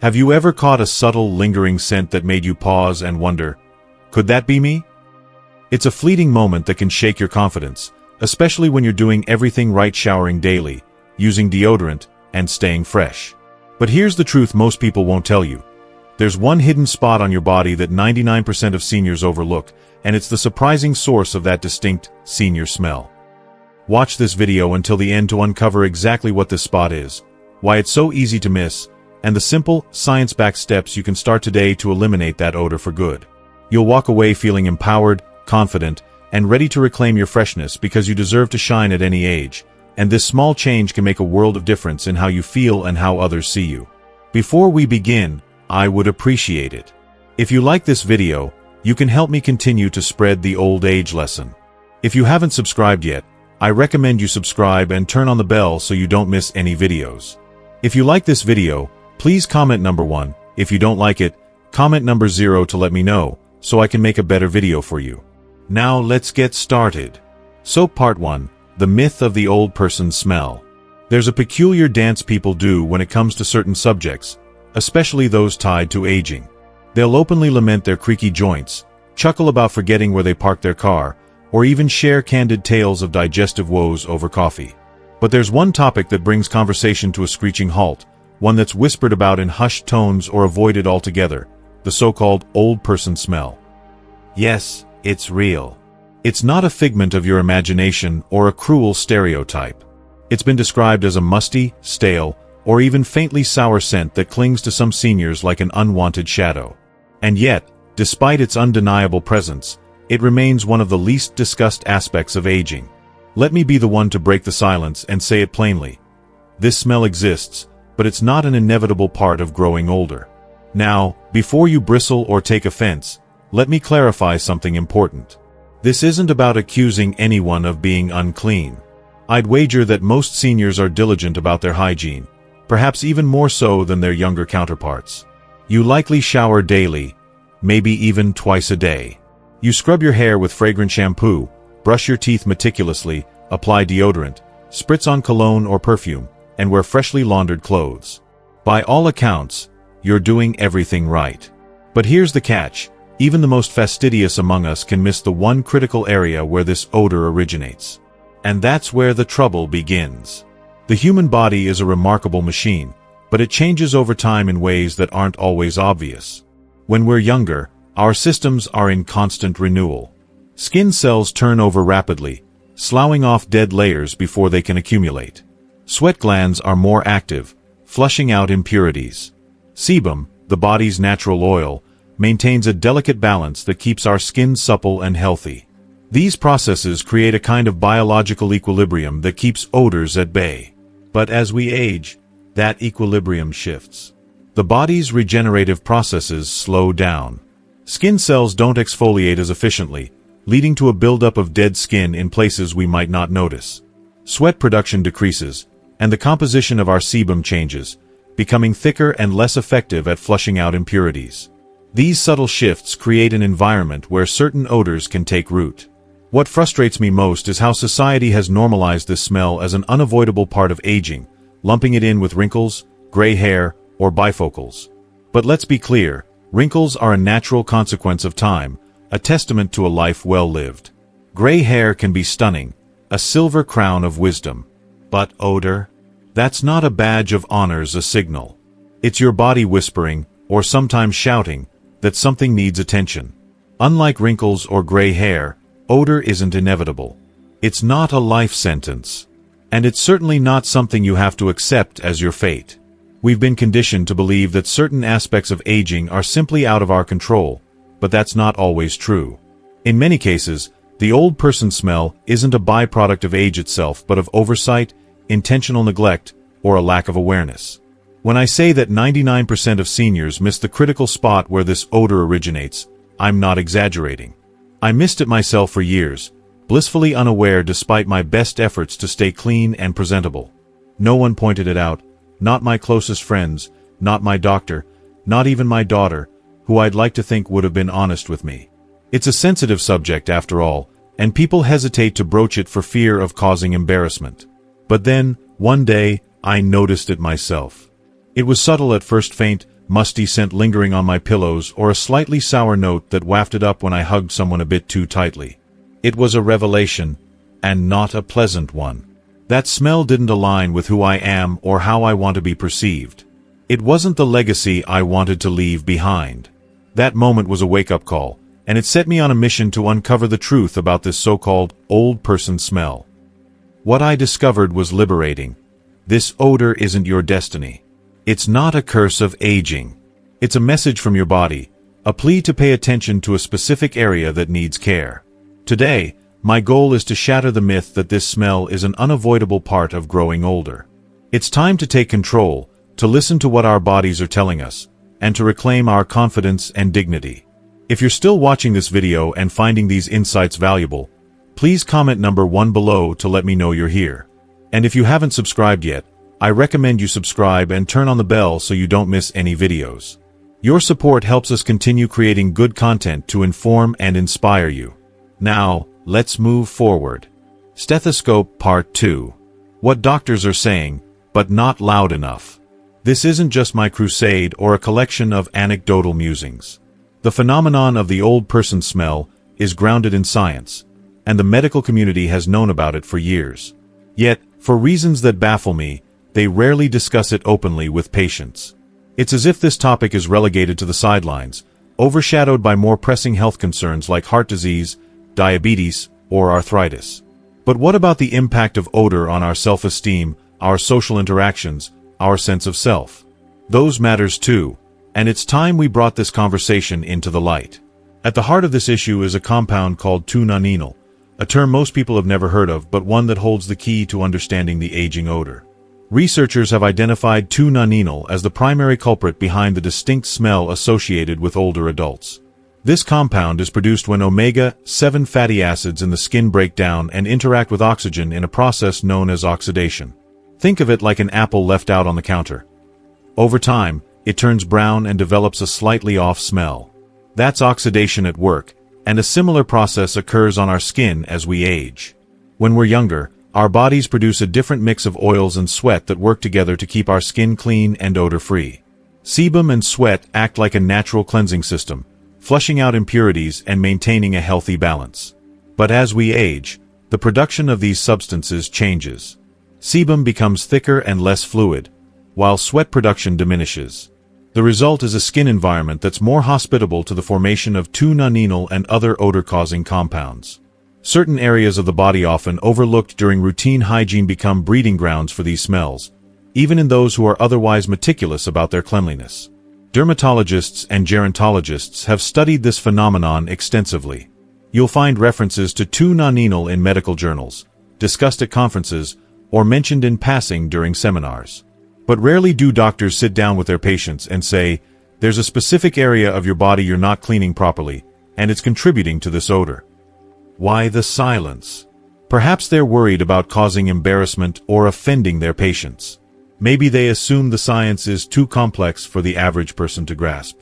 Have you ever caught a subtle, lingering scent that made you pause and wonder, could that be me? It's a fleeting moment that can shake your confidence, especially when you're doing everything right, showering daily, using deodorant, and staying fresh. But here's the truth most people won't tell you. There's one hidden spot on your body that 99% of seniors overlook, and it's the surprising source of that distinct senior smell. Watch this video until the end to uncover exactly what this spot is, why it's so easy to miss, and the simple, science-backed steps you can start today to eliminate that odor for good. You'll walk away feeling empowered, confident, and ready to reclaim your freshness because you deserve to shine at any age, and this small change can make a world of difference in how you feel and how others see you. Before we begin, I would appreciate it if you like this video. You can help me continue to spread the old age lesson. If you haven't subscribed yet, I recommend you subscribe and turn on the bell so you don't miss any videos. If you like this video, please comment number 1. If you don't like it, comment number 0 to let me know, so I can make a better video for you. Now let's get started. So part 1, the myth of the old person smell. There's a peculiar dance people do when it comes to certain subjects, especially those tied to aging. They'll openly lament their creaky joints, chuckle about forgetting where they parked their car, or even share candid tales of digestive woes over coffee. But there's one topic that brings conversation to a screeching halt, one that's whispered about in hushed tones or avoided altogether, the so-called old person smell. Yes, it's real. It's not a figment of your imagination or a cruel stereotype. It's been described as a musty, stale, or even faintly sour scent that clings to some seniors like an unwanted shadow. And yet, despite its undeniable presence, it remains one of the least discussed aspects of aging. Let me be the one to break the silence and say it plainly. This smell exists, but it's not an inevitable part of growing older. Now, before you bristle or take offense, let me clarify something important. This isn't about accusing anyone of being unclean. I'd wager that most seniors are diligent about their hygiene, perhaps even more so than their younger counterparts. You likely shower daily, maybe even twice a day. You scrub your hair with fragrant shampoo, brush your teeth meticulously, apply deodorant, spritz on cologne or perfume, and wear freshly laundered clothes. By all accounts, you're doing everything right. But here's the catch. Even the most fastidious among us can miss the one critical area where this odor originates. And that's where the trouble begins. The human body is a remarkable machine, but it changes over time in ways that aren't always obvious. When we're younger, our systems are in constant renewal. Skin cells turn over rapidly, sloughing off dead layers before they can accumulate. Sweat glands are more active, flushing out impurities. Sebum, the body's natural oil, maintains a delicate balance that keeps our skin supple and healthy. These processes create a kind of biological equilibrium that keeps odors at bay. But as we age, that equilibrium shifts. The body's regenerative processes slow down. Skin cells don't exfoliate as efficiently, leading to a buildup of dead skin in places we might not notice. Sweat production decreases, and the composition of our sebum changes, becoming thicker and less effective at flushing out impurities. These subtle shifts create an environment where certain odors can take root. What frustrates me most is how society has normalized this smell as an unavoidable part of aging, lumping it in with wrinkles, gray hair, or bifocals. But let's be clear, wrinkles are a natural consequence of time, a testament to a life well lived. Gray hair can be stunning, a silver crown of wisdom. But odor? That's not a badge of honor's a signal. It's your body whispering, or sometimes shouting, that something needs attention. Unlike wrinkles or gray hair, odor isn't inevitable. It's not a life sentence. And it's certainly not something you have to accept as your fate. We've been conditioned to believe that certain aspects of aging are simply out of our control, but that's not always true. In many cases, the old person smell isn't a byproduct of age itself but of oversight, intentional neglect, or a lack of awareness. When I say that 99% of seniors miss the critical spot where this odor originates, I'm not exaggerating. I missed it myself for years, blissfully unaware despite my best efforts to stay clean and presentable. No one pointed it out, not my closest friends, not my doctor, not even my daughter, who I'd like to think would have been honest with me. It's a sensitive subject after all, and people hesitate to broach it for fear of causing embarrassment. But then, one day, I noticed it myself. It was subtle at first, faint, musty scent lingering on my pillows, or a slightly sour note that wafted up when I hugged someone a bit too tightly. It was a revelation, and not a pleasant one. That smell didn't align with who I am or how I want to be perceived. It wasn't the legacy I wanted to leave behind. That moment was a wake-up call, and it set me on a mission to uncover the truth about this so-called old person smell. What I discovered was liberating. This odor isn't your destiny. It's not a curse of aging. It's a message from your body, a plea to pay attention to a specific area that needs care. Today, my goal is to shatter the myth that this smell is an unavoidable part of growing older. It's time to take control, to listen to what our bodies are telling us, and to reclaim our confidence and dignity. If you're still watching this video and finding these insights valuable, please comment number 1 below to let me know you're here. And if you haven't subscribed yet, I recommend you subscribe and turn on the bell so you don't miss any videos. Your support helps us continue creating good content to inform and inspire you. Now, let's move forward. Stethoscope Part 2. What doctors are saying, but not loud enough. This isn't just my crusade or a collection of anecdotal musings. The phenomenon of the old person smell is grounded in science, and the medical community has known about it for years. Yet, for reasons that baffle me, they rarely discuss it openly with patients. It's as if this topic is relegated to the sidelines, overshadowed by more pressing health concerns like heart disease, diabetes, or arthritis. But what about the impact of odor on our self-esteem, our social interactions, our sense of self? Those matters too, and it's time we brought this conversation into the light. At the heart of this issue is a compound called 2-nonenal, a term most people have never heard of, but one that holds the key to understanding the aging odor. Researchers have identified 2-nonenal as the primary culprit behind the distinct smell associated with older adults. This compound is produced when omega-7 fatty acids in the skin break down and interact with oxygen in a process known as oxidation. Think of it like an apple left out on the counter. Over time, it turns brown and develops a slightly off smell. That's oxidation at work, and a similar process occurs on our skin as we age. When we're younger, our bodies produce a different mix of oils and sweat that work together to keep our skin clean and odor-free. Sebum and sweat act like a natural cleansing system, flushing out impurities and maintaining a healthy balance. But as we age, the production of these substances changes. Sebum becomes thicker and less fluid, while sweat production diminishes. The result is a skin environment that's more hospitable to the formation of 2-nonenal and other odor-causing compounds. Certain areas of the body often overlooked during routine hygiene become breeding grounds for these smells, even in those who are otherwise meticulous about their cleanliness. Dermatologists and gerontologists have studied this phenomenon extensively. You'll find references to 2-nonenal in medical journals, discussed at conferences, or mentioned in passing during seminars. But rarely do doctors sit down with their patients and say, "There's a specific area of your body you're not cleaning properly, and it's contributing to this odor." Why the silence? Perhaps they're worried about causing embarrassment or offending their patients. Maybe they assume the science is too complex for the average person to grasp.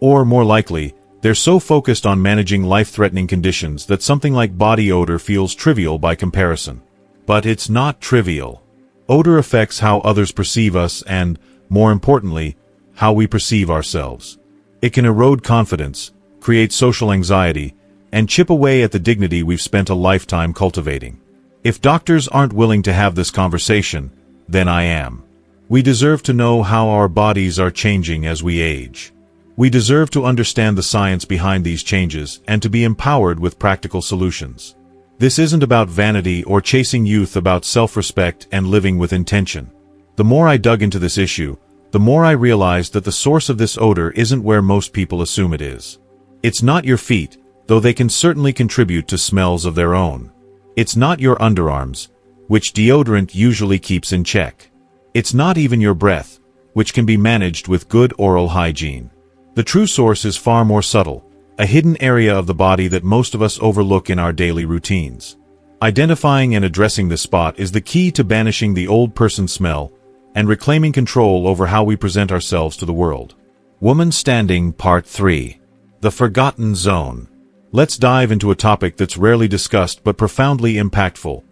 Or, more likely, they're so focused on managing life-threatening conditions that something like body odor feels trivial by comparison. But it's not trivial. Odor affects how others perceive us and, more importantly, how we perceive ourselves. It can erode confidence, create social anxiety, and chip away at the dignity we've spent a lifetime cultivating. If doctors aren't willing to have this conversation, then I am. We deserve to know how our bodies are changing as we age. We deserve to understand the science behind these changes and to be empowered with practical solutions. This isn't about vanity or chasing youth, about self-respect and living with intention. The more I dug into this issue, the more I realized that the source of this odor isn't where most people assume it is. It's not your feet, though they can certainly contribute to smells of their own. It's not your underarms, which deodorant usually keeps in check. It's not even your breath, which can be managed with good oral hygiene. The true source is far more subtle, a hidden area of the body that most of us overlook in our daily routines. Identifying and addressing this spot is the key to banishing the old person smell and reclaiming control over how we present ourselves to the world. Woman Standing Part 3. The Forgotten Zone. Let's dive into a topic that's rarely discussed but profoundly impactful: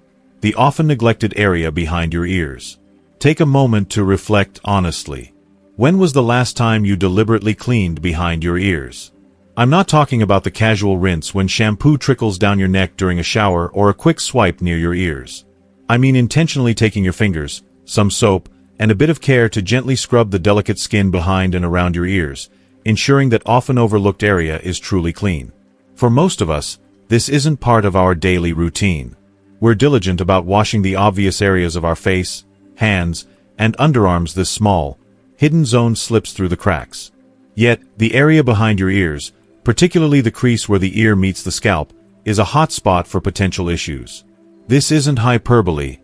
the often neglected area behind your ears. Take a moment to reflect honestly. When was the last time you deliberately cleaned behind your ears? I'm not talking about the casual rinse when shampoo trickles down your neck during a shower or a quick swipe near your ears. I mean intentionally taking your fingers, some soap, and a bit of care to gently scrub the delicate skin behind and around your ears, ensuring that often overlooked area is truly clean. For most of us, this isn't part of our daily routine. We're diligent about washing the obvious areas of our face, hands, and underarms. This small, hidden zone slips through the cracks. Yet, the area behind your ears, particularly the crease where the ear meets the scalp, is a hot spot for potential issues. This isn't hyperbole,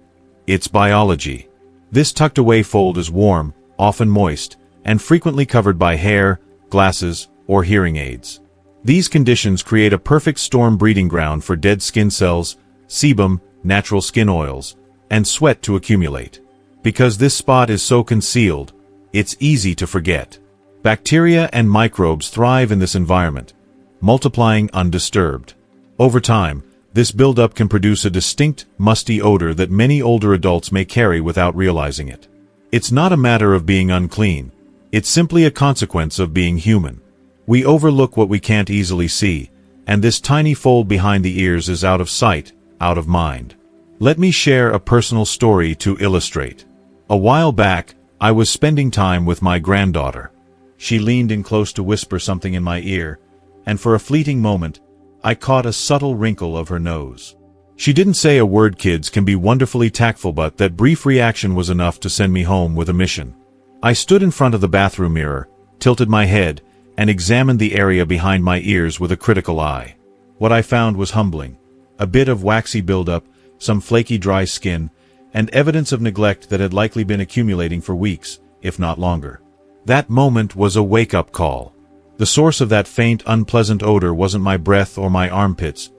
it's biology. This tucked-away fold is warm, often moist, and frequently covered by hair, glasses, or hearing aids. These conditions create a perfect storm breeding ground for dead skin cells, sebum, natural skin oils, and sweat to accumulate. Because this spot is so concealed, it's easy to forget. Bacteria and microbes thrive in this environment, multiplying undisturbed. Over time, this buildup can produce a distinct, musty odor that many older adults may carry without realizing it. It's not a matter of being unclean. It's simply a consequence of being human. We overlook what we can't easily see, and this tiny fold behind the ears is out of sight, out of mind. Let me share a personal story to illustrate. A while back, I was spending time with my granddaughter. She leaned in close to whisper something in my ear, and for a fleeting moment, I caught a subtle wrinkle of her nose. She didn't say a word. Kids can be wonderfully tactful, but that brief reaction was enough to send me home with a mission. I stood in front of the bathroom mirror, tilted my head, and examined the area behind my ears with a critical eye. What I found was humbling. A bit of waxy buildup, some flaky dry skin, and evidence of neglect that had likely been accumulating for weeks, if not longer. That moment was a wake-up call. The source of that faint, unpleasant odor wasn't my breath or my armpits.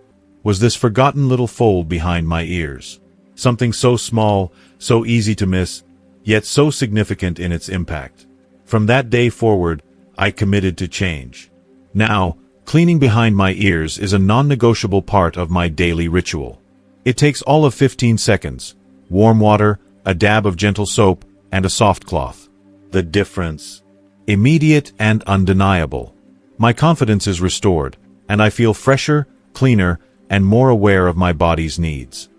Was this forgotten little fold behind my ears. Something so small, so easy to miss, yet so significant in its impact. From that day forward, I committed to change. Now, cleaning behind my ears is a non-negotiable part of my daily ritual. It takes all of 15 seconds. Warm water, a dab of gentle soap, and a soft cloth. The difference. Immediate and undeniable. My confidence is restored, and I feel fresher, cleaner, and more aware of my body's needs.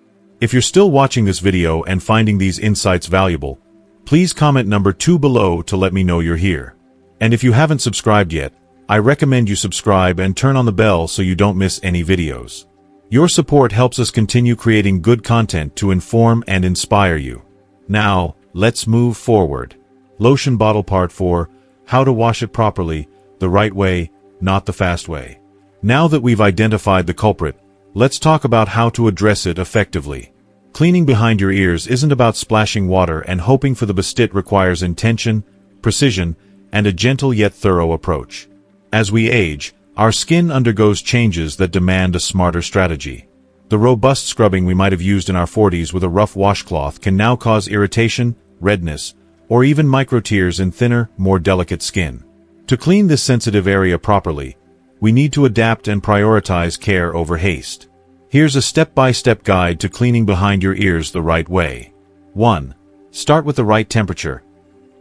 If you're still watching this video and finding these insights valuable, please comment number 2 below to let me know you're here. And if you haven't subscribed yet, I recommend you subscribe and turn on the bell so you don't miss any videos. Your support helps us continue creating good content to inform and inspire you. Now, let's move forward. Lotion bottle part 4, how to wash it properly, the right way, not the fast way. Now that we've identified the culprit, let's talk about how to address it effectively. Cleaning behind your ears isn't about splashing water and hoping for the best. It requires intention, precision, and a gentle yet thorough approach. As we age, our skin undergoes changes that demand a smarter strategy. The robust scrubbing we might have used in our 40s with a rough washcloth can now cause irritation, redness, or even micro-tears in thinner, more delicate skin. To clean this sensitive area properly, we need to adapt and prioritize care over haste. Here's a step-by-step guide to cleaning behind your ears the right way. 1. Start with the right temperature.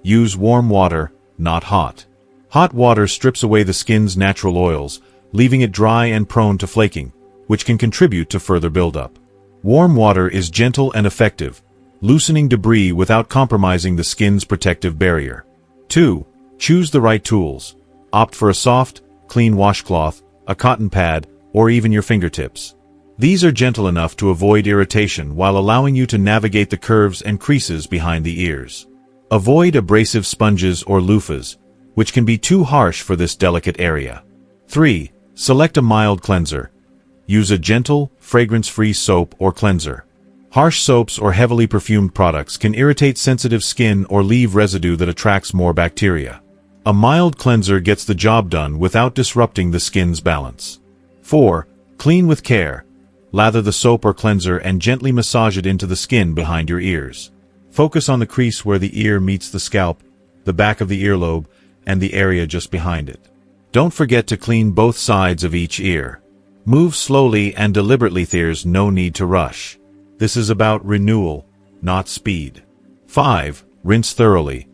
Use warm water, not hot. Hot water strips away the skin's natural oils, leaving it dry and prone to flaking, which can contribute to further buildup. Warm water is gentle and effective, loosening debris without compromising the skin's protective barrier. 2. Choose the right tools. Opt for a soft, clean washcloth, a cotton pad, or even your fingertips. These are gentle enough to avoid irritation while allowing you to navigate the curves and creases behind the ears. Avoid abrasive sponges or loofahs, which can be too harsh for this delicate area. 3. Select a mild cleanser. Use a gentle, fragrance-free soap or cleanser. Harsh soaps or heavily perfumed products can irritate sensitive skin or leave residue that attracts more bacteria. A mild cleanser gets the job done without disrupting the skin's balance. 4. Clean with care. Lather the soap or cleanser and gently massage it into the skin behind your ears. Focus on the crease where the ear meets the scalp, the back of the earlobe, and the area just behind it. Don't forget to clean both sides of each ear. Move slowly and deliberately. There's no need to rush. This is about renewal, not speed. 5. Rinse thoroughly.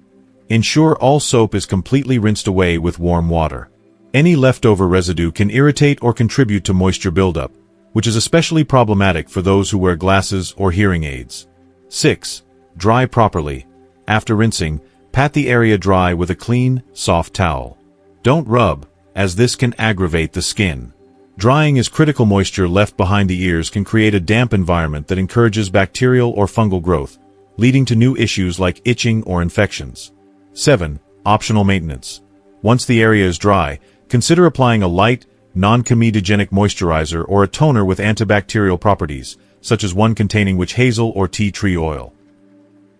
Ensure all soap is completely rinsed away with warm water. Any leftover residue can irritate or contribute to moisture buildup, which is especially problematic for those who wear glasses or hearing aids. 6. Dry properly. After rinsing, pat the area dry with a clean, soft towel. Don't rub, as this can aggravate the skin. Drying as critical moisture left behind the ears can create a damp environment that encourages bacterial or fungal growth, leading to new issues like itching or infections. 7. Optional maintenance. Once the area is dry, consider applying a light, non-comedogenic moisturizer or a toner with antibacterial properties, such as one containing witch hazel or tea tree oil.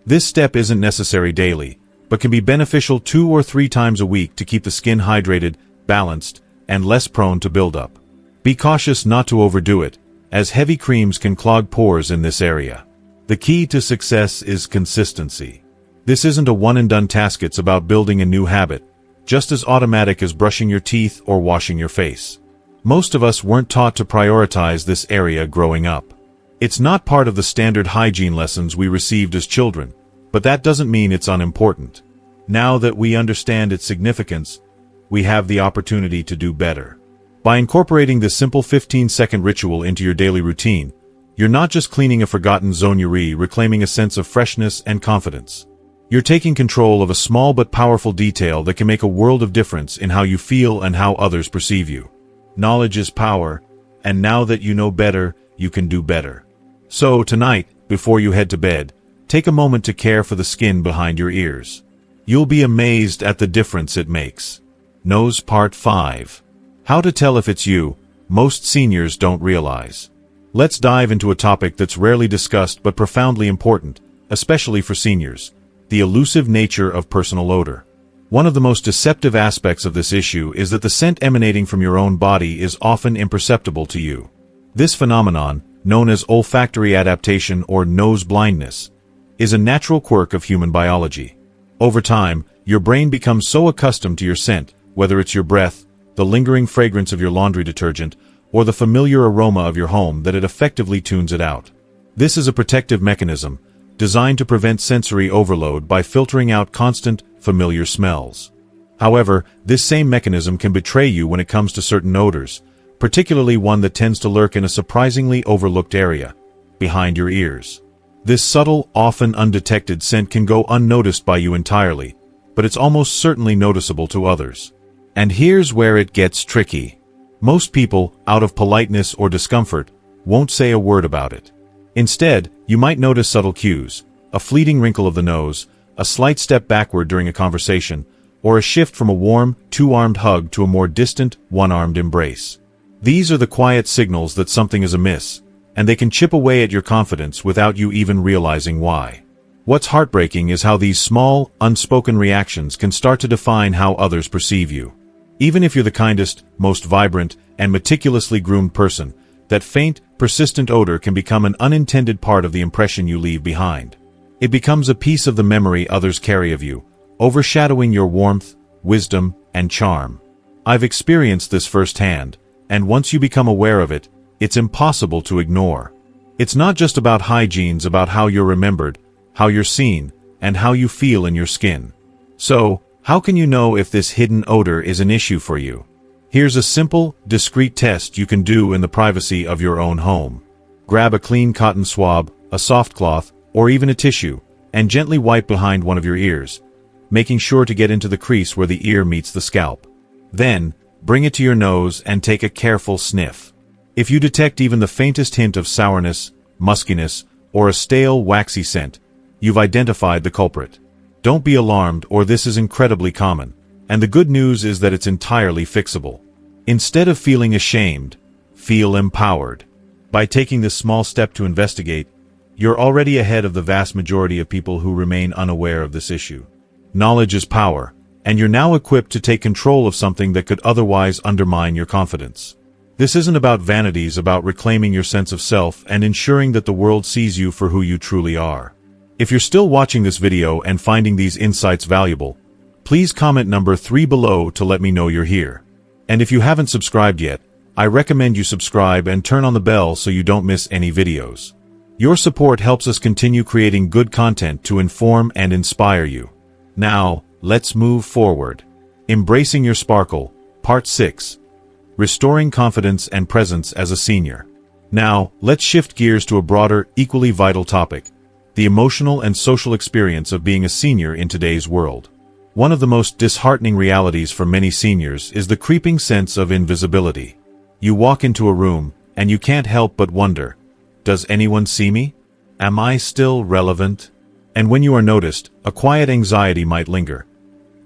This step isn't necessary daily, but can be beneficial 2 or 3 times a week to keep the skin hydrated, balanced, and less prone to buildup. Be cautious not to overdo it, as heavy creams can clog pores in this area. The key to success is consistency. This isn't a one-and-done task, it's about building a new habit, just as automatic as brushing your teeth or washing your face. Most of us weren't taught to prioritize this area growing up. It's not part of the standard hygiene lessons we received as children, but that doesn't mean it's unimportant. Now that we understand its significance, we have the opportunity to do better. By incorporating this simple 15-second ritual into your daily routine, you're not just cleaning a forgotten zone, you're reclaiming a sense of freshness and confidence. You're taking control of a small but powerful detail that can make a world of difference in how you feel and how others perceive you. Knowledge is power, and now that you know better, you can do better. So, tonight, before you head to bed, take a moment to care for the skin behind your ears. You'll be amazed at the difference it makes. Nose Part 5. How to tell if it's you, most seniors don't realize. Let's dive into a topic that's rarely discussed but profoundly important, especially for seniors: the elusive nature of personal odor. One of the most deceptive aspects of this issue is that the scent emanating from your own body is often imperceptible to you. This phenomenon, known as olfactory adaptation or nose blindness, is a natural quirk of human biology. Over time, your brain becomes so accustomed to your scent, whether it's your breath, the lingering fragrance of your laundry detergent, or the familiar aroma of your home, that it effectively tunes it out. This is a protective mechanism, designed to prevent sensory overload by filtering out constant, familiar smells. However, this same mechanism can betray you when it comes to certain odors, particularly one that tends to lurk in a surprisingly overlooked area, behind your ears. This subtle, often undetected scent can go unnoticed by you entirely, but it's almost certainly noticeable to others. And here's where it gets tricky. Most people, out of politeness or discomfort, won't say a word about it. Instead, you might notice subtle cues: a fleeting wrinkle of the nose, a slight step backward during a conversation, or a shift from a warm, two-armed hug to a more distant, one-armed embrace. These are the quiet signals that something is amiss, and they can chip away at your confidence without you even realizing why. What's heartbreaking is how these small, unspoken reactions can start to define how others perceive you. Even if you're the kindest, most vibrant, and meticulously groomed person, that faint, persistent odor can become an unintended part of the impression you leave behind. It becomes a piece of the memory others carry of you, overshadowing your warmth, wisdom, and charm. I've experienced this firsthand, and once you become aware of it, it's impossible to ignore. It's not just about hygiene, it's about how you're remembered, how you're seen, and how you feel in your skin. So, how can you know if this hidden odor is an issue for you? Here's a simple, discreet test you can do in the privacy of your own home. Grab a clean cotton swab, a soft cloth, or even a tissue, and gently wipe behind one of your ears, making sure to get into the crease where the ear meets the scalp. Then, bring it to your nose and take a careful sniff. If you detect even the faintest hint of sourness, muskiness, or a stale, waxy scent, you've identified the culprit. Don't be alarmed, or this is incredibly common, and the good news is that it's entirely fixable. Instead of feeling ashamed, feel empowered. By taking this small step to investigate, you're already ahead of the vast majority of people who remain unaware of this issue. Knowledge is power, and you're now equipped to take control of something that could otherwise undermine your confidence. This isn't about vanity, it's about reclaiming your sense of self and ensuring that the world sees you for who you truly are. If you're still watching this video and finding these insights valuable, please comment number 3 below to let me know you're here. And if you haven't subscribed yet, I recommend you subscribe and turn on the bell so you don't miss any videos. Your support helps us continue creating good content to inform and inspire you. Now, let's move forward. Embracing your sparkle, Part 6. Restoring confidence and presence as a senior. Now, let's shift gears to a broader, equally vital topic: the emotional and social experience of being a senior in today's world. One of the most disheartening realities for many seniors is the creeping sense of invisibility. You walk into a room, and you can't help but wonder, does anyone see me? Am I still relevant? And when you are noticed, a quiet anxiety might linger.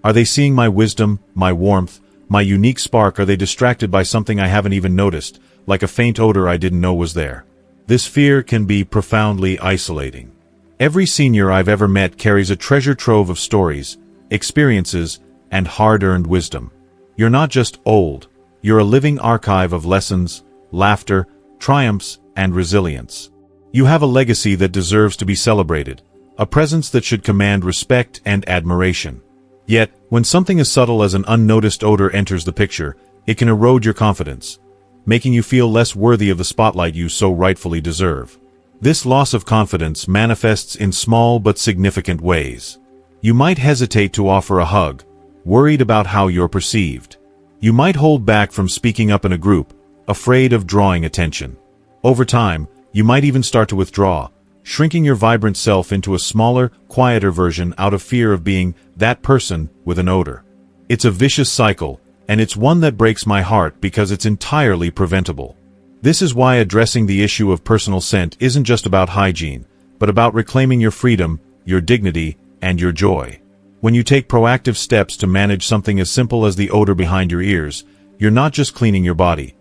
Are they seeing my wisdom, my warmth, my unique spark? Are they distracted by something I haven't even noticed, like a faint odor I didn't know was there? This fear can be profoundly isolating. Every senior I've ever met carries a treasure trove of stories, experiences, and hard-earned wisdom. You're not just old, you're a living archive of lessons, laughter, triumphs, and resilience. You have a legacy that deserves to be celebrated, a presence that should command respect and admiration. Yet, when something as subtle as an unnoticed odor enters the picture, it can erode your confidence, making you feel less worthy of the spotlight you so rightfully deserve. This loss of confidence manifests in small but significant ways. You might hesitate to offer a hug, worried about how you're perceived. You might hold back from speaking up in a group, afraid of drawing attention. Over time, you might even start to withdraw, shrinking your vibrant self into a smaller, quieter version out of fear of being that person with an odor. It's a vicious cycle, and it's one that breaks my heart because it's entirely preventable. This is why addressing the issue of personal scent isn't just about hygiene, but about reclaiming your freedom, your dignity, and your joy. When you take proactive steps to manage something as simple as the odor behind your ears, you're not just cleaning your body,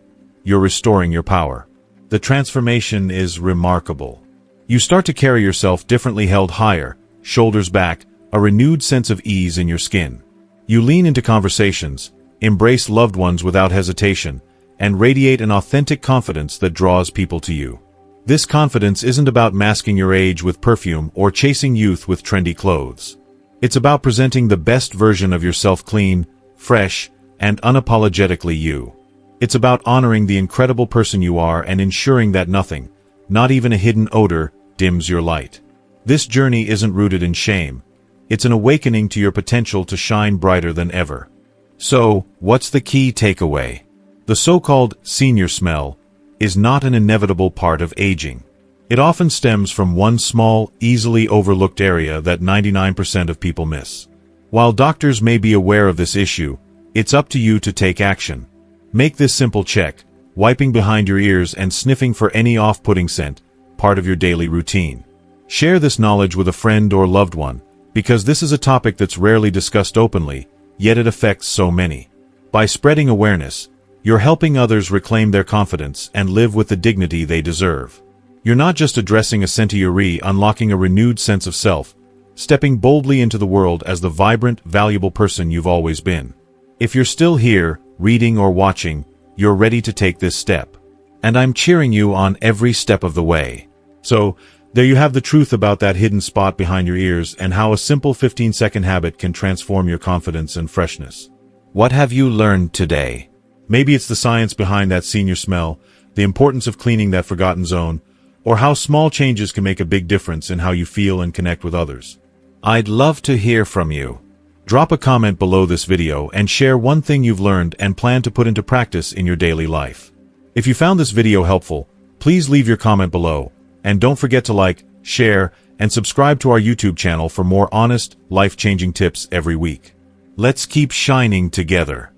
you're restoring your power. The transformation is remarkable. You start to carry yourself differently, held higher, shoulders back, a renewed sense of ease in your skin. You lean into conversations, embrace loved ones without hesitation, and radiate an authentic confidence that draws people to you. This confidence isn't about masking your age with perfume or chasing youth with trendy clothes. It's about presenting the best version of yourself, clean, fresh, and unapologetically you. It's about honoring the incredible person you are and ensuring that nothing, not even a hidden odor, dims your light. This journey isn't rooted in shame. It's an awakening to your potential to shine brighter than ever. So, what's the key takeaway? The so-called senior smell is not an inevitable part of aging. It often stems from one small, easily overlooked area that 99% of people miss. While doctors may be aware of this issue, it's up to you to take action. Make this simple check, wiping behind your ears and sniffing for any off-putting scent, part of your daily routine. Share this knowledge with a friend or loved one, because this is a topic that's rarely discussed openly, yet it affects so many. By spreading awareness, you're helping others reclaim their confidence and live with the dignity they deserve. You're not just addressing a sentioree, unlocking a renewed sense of self, stepping boldly into the world as the vibrant, valuable person you've always been. If you're still here, reading or watching, you're ready to take this step. And I'm cheering you on every step of the way. So, there you have the truth about that hidden spot behind your ears and how a simple 15-second habit can transform your confidence and freshness. What have you learned today? Maybe it's the science behind that senior smell, the importance of cleaning that forgotten zone, or how small changes can make a big difference in how you feel and connect with others. I'd love to hear from you. Drop a comment below this video and share one thing you've learned and plan to put into practice in your daily life. If you found this video helpful, please leave your comment below, and don't forget to like, share, and subscribe to our YouTube channel for more honest, life-changing tips every week. Let's keep shining together.